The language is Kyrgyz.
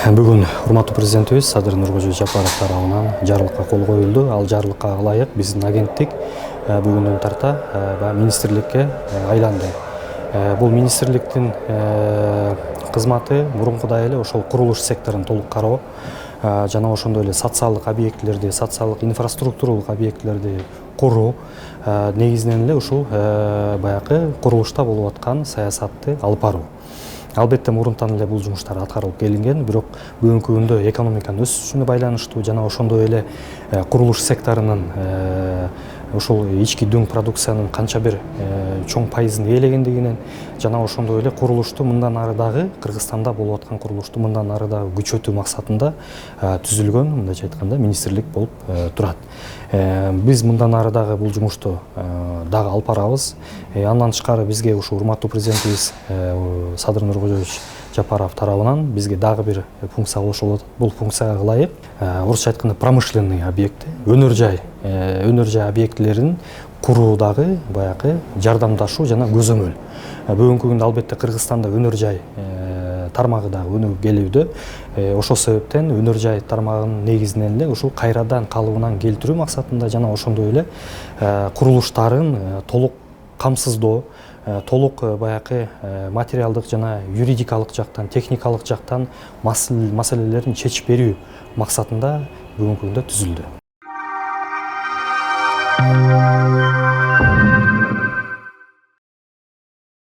Бүгін урматтуу президентибиз Садыр Нуркожоевич Жапаров тарабынан жарлыкка кол коюлду. Ал жарлыкка ылайык биздин агенттик бүгүндөн тарта министрликке айланды. Бул министрликтин кызматы мурункудай эле ошол курулуш секторун толук кароо жана ошондой эле социалдык объектилерди, социалдык инфраструктуралык объектилерди куруу, негизинен эле ушул баягы курулушта болуп аткан саясатты алып баруу. Албетте мурунтан эле бул жумуштар аткарылып келинген, бирок бүгүнкү күндө экономиканын өсүшүнө байланыштуу жана ошондой эле курулуш секторунун ошол ички дүң продукциянын канча бир чоң пайызын ээлегендигинен жана ошондой эле курулушту мындан ары дагы Кыргызстанда болуп аткан курулушту мындан ары дагы күчөтүү максатында түзүлгөн, мындайча айтканда, министрлик болуп турат. Биз мындан ары дагы бул жумушту дагы алып барабыз. Андан тышкары бизге ушу урматтуу президентибиз Садыр Нуркожоевич Жапаров тарабынан бизге дагы бир функция кошулуп атат. Бул функцияга ылайык орусча айтканда промышленный объекти, өнөр жай объектилерин куруудагы баягы жардамдашуу жана көзөмөл. Бүгүнкү күндө албетте Кыргызстанда өнөр жай тармагы дагы өнүгүп келүүдө. Ошол себептен өнөр жай тармагынын негизинен эле ушул кайрадан калыбынан келтирүү максатында жана ошондой эле курулуштарын толук камсыздоо, толук баягы материалдык жана юридикалык жактан, техникалык жактан маселелерин чечип берүү максатында бүгүнкү күндө түзүлдү.